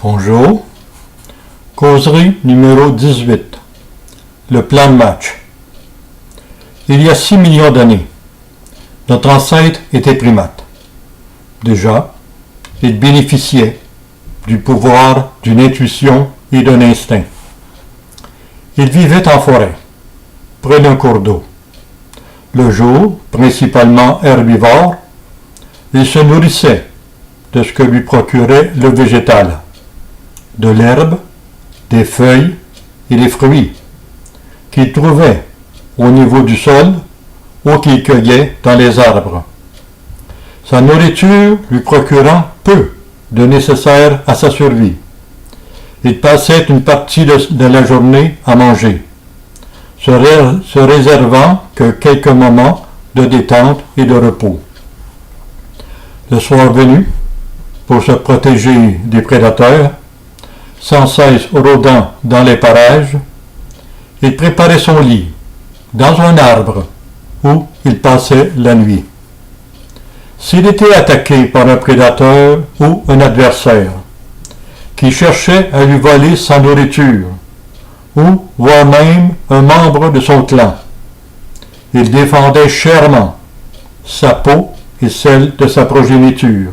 Bonjour. Causerie numéro 18. Le plan de match. Il y a 6 millions d'années, notre ancêtre était primate. Déjà, il bénéficiait du pouvoir d'une intuition et d'un instinct. Il vivait en forêt, près d'un cours d'eau. Le jour, principalement herbivore, il se nourrissait de ce que lui procurait le végétal, de l'herbe, des feuilles et des fruits, qu'il trouvait au niveau du sol ou qu'il cueillait dans les arbres. Sa nourriture lui procurant peu de nécessaire à sa survie. Il passait une partie de la journée à manger, se réservant que quelques moments de détente et de repos. Le soir venu, pour se protéger des prédateurs, sans cesse rôdant dans les parages, il préparait son lit dans un arbre où il passait la nuit. S'il était attaqué par un prédateur ou un adversaire qui cherchait à lui voler sa nourriture, ou voire même un membre de son clan, il défendait chèrement sa peau et celle de sa progéniture.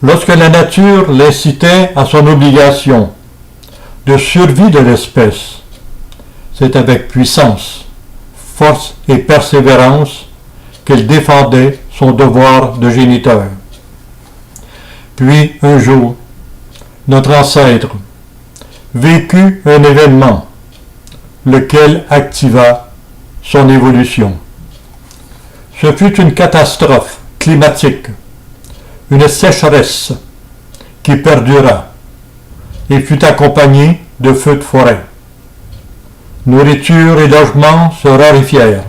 Lorsque la nature l'incitait à son obligation de survie de l'espèce, c'est avec puissance, force et persévérance qu'il défendait son devoir de géniteur. Puis un jour, notre ancêtre vécut un événement, lequel activa son évolution. Ce fut une catastrophe climatique, une sécheresse qui perdura et fut accompagnée de feux de forêt. Nourriture et logement se raréfièrent.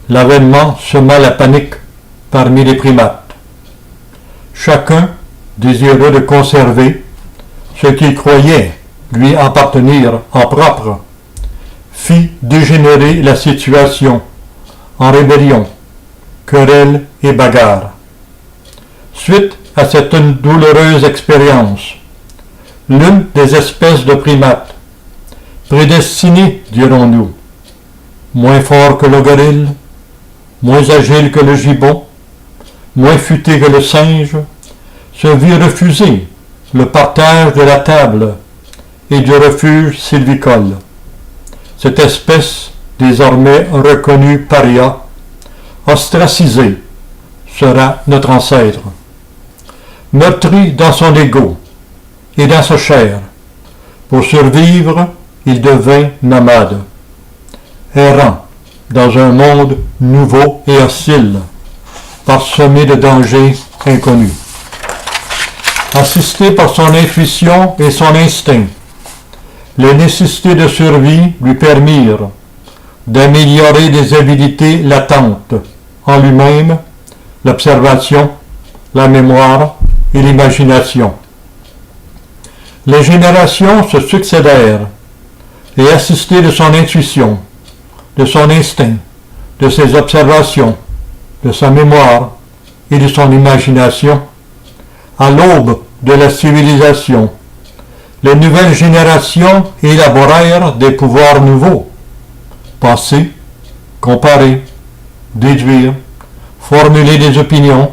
L'avènement sema la panique parmi les primates. Chacun, désireux de conserver ce qu'il croyait lui appartenir en propre, fit dégénérer la situation en rébellion, querelle et bagarre. Suite à cette douloureuse expérience, l'une des espèces de primates, prédestinée, dirons-nous, moins fort que le gorille, moins agile que le gibbon, moins futé que le singe, se vit refuser le partage de la table et du refuge sylvicole. Cette espèce, désormais reconnue paria, ostracisée, sera notre ancêtre. Meurtri dans son ego et dans sa chair, pour survivre, il devint nomade, errant dans un monde nouveau et hostile, parsemé de dangers inconnus. Assisté par son intuition et son instinct, les nécessités de survie lui permirent d'améliorer des habilités latentes en lui-même, l'observation, la mémoire et l'imagination. Les générations se succédèrent et assisté de son intuition, de son instinct, de ses observations, de sa mémoire et de son imagination, à l'aube de la civilisation, les nouvelles générations élaborèrent des pouvoirs nouveaux, penser, comparer, déduire, formuler des opinions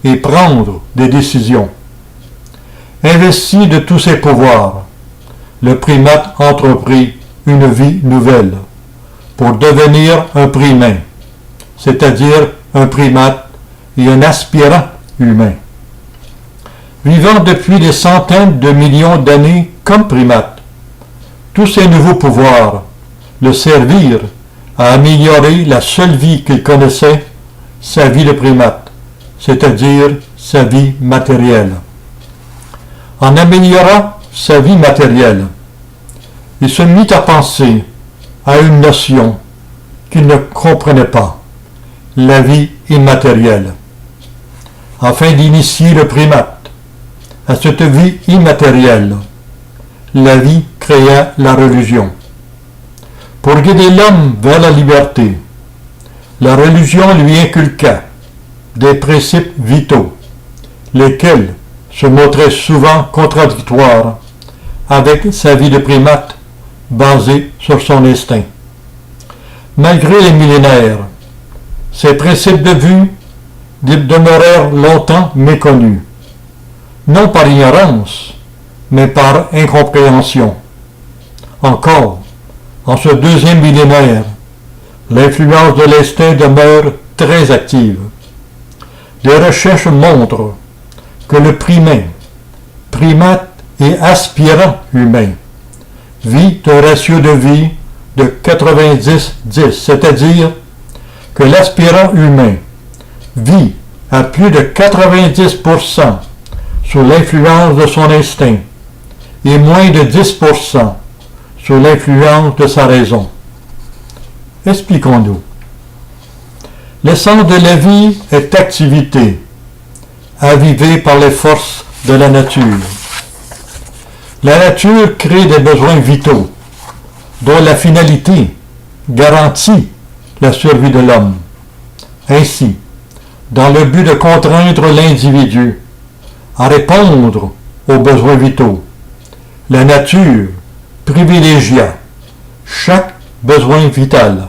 et prendre des décisions. Investi de tous ses pouvoirs, le primate entreprit une vie nouvelle pour devenir un primain, c'est-à-dire un primate et un aspirant humain. Vivant depuis des centaines de millions d'années comme primate, tous ces nouveaux pouvoirs le servirent à améliorer la seule vie qu'il connaissait, sa vie de primate, c'est-à-dire sa vie matérielle. En améliorant sa vie matérielle, il se mit à penser à une notion qu'il ne comprenait pas, la vie immatérielle. Afin d'initier le primate à cette vie immatérielle, la vie créa la religion. Pour guider l'homme vers la liberté, la religion lui inculqua des principes vitaux, lesquels se montrait souvent contradictoire avec sa vie de primate basée sur son instinct. Malgré les millénaires, ces principes de vue demeurèrent longtemps méconnus, non par ignorance, mais par incompréhension. Encore, en ce deuxième millénaire, l'influence de l'instinct demeure très active. Les recherches montrent que le primate et aspirant humain, vit un ratio de vie de 90-10, c'est-à-dire que l'aspirant humain vit à plus de 90% sous l'influence de son instinct et moins de 10% sous l'influence de sa raison. Expliquons-nous. L'essence de la vie est activité, avivée par les forces de la nature. La nature crée des besoins vitaux, dont la finalité garantit la survie de l'homme. Ainsi, dans le but de contraindre l'individu à répondre aux besoins vitaux, la nature privilégia chaque besoin vital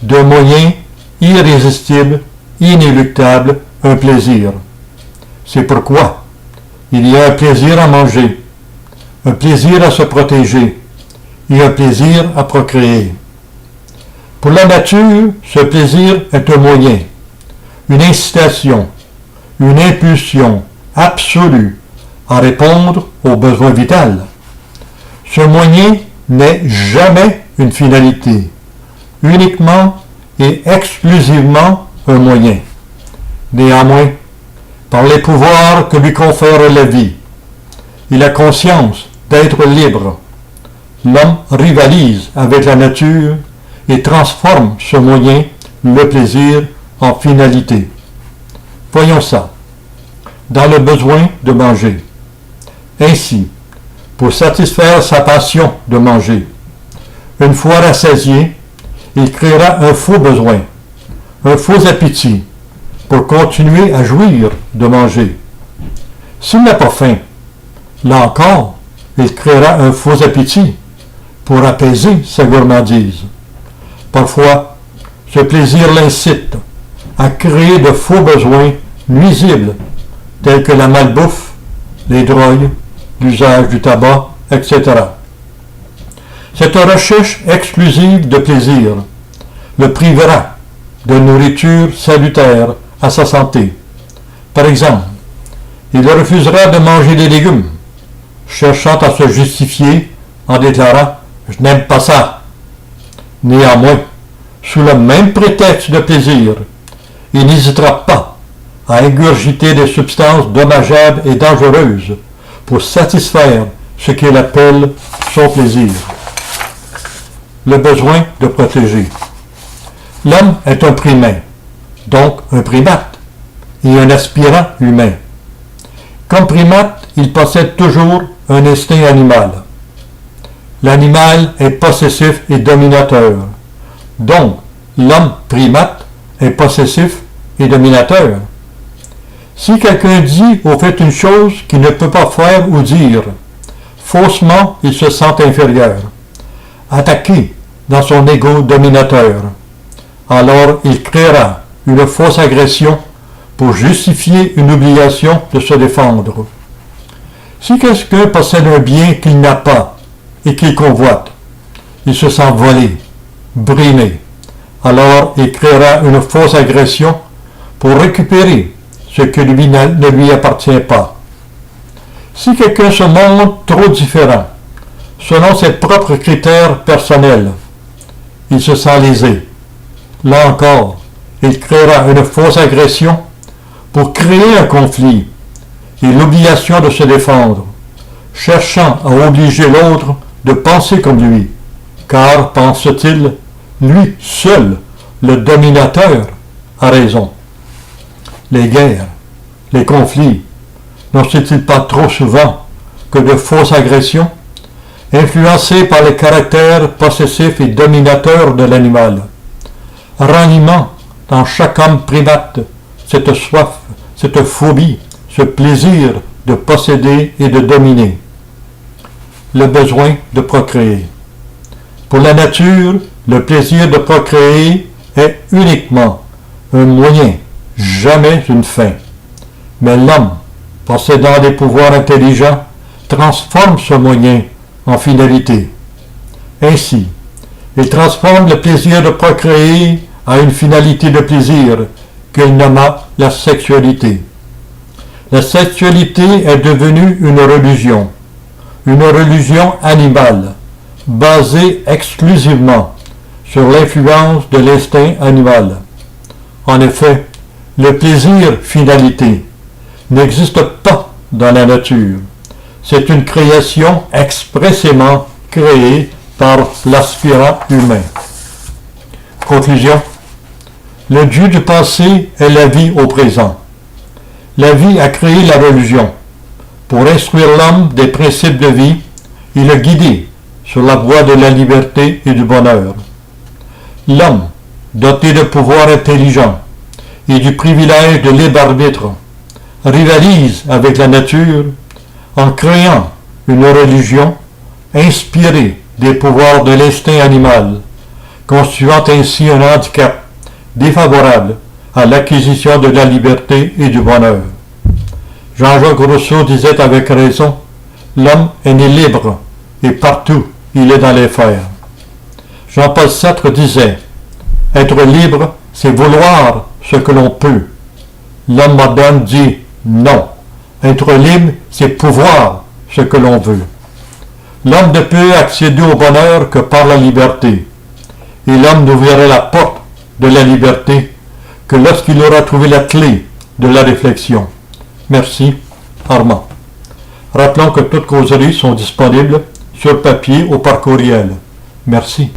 d'un moyen irrésistible, inéluctable, un plaisir. C'est pourquoi il y a un plaisir à manger, un plaisir à se protéger et un plaisir à procréer. Pour la nature, ce plaisir est un moyen, une incitation, une impulsion absolue à répondre aux besoins vitaux. Ce moyen n'est jamais une finalité, uniquement et exclusivement un moyen. Néanmoins, par les pouvoirs que lui confère la vie et la conscience d'être libre, l'homme rivalise avec la nature et transforme ce moyen, le plaisir, en finalité. Voyons ça. Dans le besoin de manger. Ainsi, pour satisfaire sa passion de manger, une fois rassasié, il créera un faux besoin, un faux appétit, pour continuer à jouir de manger. S'il n'a pas faim, là encore, il créera un faux appétit pour apaiser sa gourmandise. Parfois, ce plaisir l'incite à créer de faux besoins nuisibles, tels que la malbouffe, les drogues, l'usage du tabac, etc. Cette recherche exclusive de plaisir le privera de nourriture salutaire à sa santé. Par exemple, il refusera de manger des légumes, cherchant à se justifier en déclarant « Je n'aime pas ça ». Néanmoins, sous le même prétexte de plaisir, il n'hésitera pas à ingurgiter des substances dommageables et dangereuses pour satisfaire ce qu'il appelle son plaisir. Le besoin de protéger. L'homme est un primain, donc un primate, et un aspirant humain. Comme primate, il possède toujours un instinct animal. L'animal est possessif et dominateur. Donc, l'homme primate est possessif et dominateur. Si quelqu'un dit ou fait une chose qu'il ne peut pas faire ou dire, faussement il se sent inférieur, attaqué dans son ego dominateur. Alors il créera une fausse agression pour justifier une obligation de se défendre. Si quelqu'un possède un bien qu'il n'a pas et qu'il convoite, il se sent volé, brimé. Alors il créera une fausse agression pour récupérer ce qui ne lui appartient pas. Si quelqu'un se montre trop différent, selon ses propres critères personnels, il se sent lésé. Là encore, il créera une fausse agression pour créer un conflit et l'obligation de se défendre, cherchant à obliger l'autre de penser comme lui, car, pense-t-il, lui seul, le dominateur, a raison. Les guerres, les conflits, n'en sont-ils pas trop souvent que de fausses agressions, influencées par les caractères possessifs et dominateurs de l'animal, ranimant dans chaque homme primate cette soif, cette phobie, ce plaisir de posséder et de dominer. Le besoin de procréer. Pour la nature, le plaisir de procréer est uniquement un moyen, jamais une fin. Mais l'homme, possédant des pouvoirs intelligents, transforme ce moyen en finalité. Ainsi, il transforme le plaisir de procréer en une finalité de plaisir qu'il nomma la sexualité. La sexualité est devenue une religion animale, basée exclusivement sur l'influence de l'instinct animal. En effet, le plaisir finalité n'existe pas dans la nature. C'est une création expressément créée par l'aspirant humain. Conclusion. Le Dieu du passé est la vie au présent. La vie a créé la religion pour instruire l'homme des principes de vie et le guider sur la voie de la liberté et du bonheur. L'homme, doté de pouvoirs intelligents et du privilège de libre arbitre, rivalise avec la nature en créant une religion inspirée des pouvoirs de l'instinct animal, constituant ainsi un handicap défavorable à l'acquisition de la liberté et du bonheur. Jean-Jacques Rousseau disait avec raison, l'homme est né libre et partout il est dans les fers. Jean-Paul Sartre disait, être libre, c'est vouloir ce que l'on peut. L'homme moderne dit, non, être libre, c'est pouvoir ce que l'on veut. L'homme ne peut accéder au bonheur que par la liberté. Et l'homme n'ouvrira la porte de la liberté que lorsqu'il aura trouvé la clé de la réflexion. Merci, Armand. Rappelons que toutes causeries sont disponibles sur papier ou par courriel. Merci.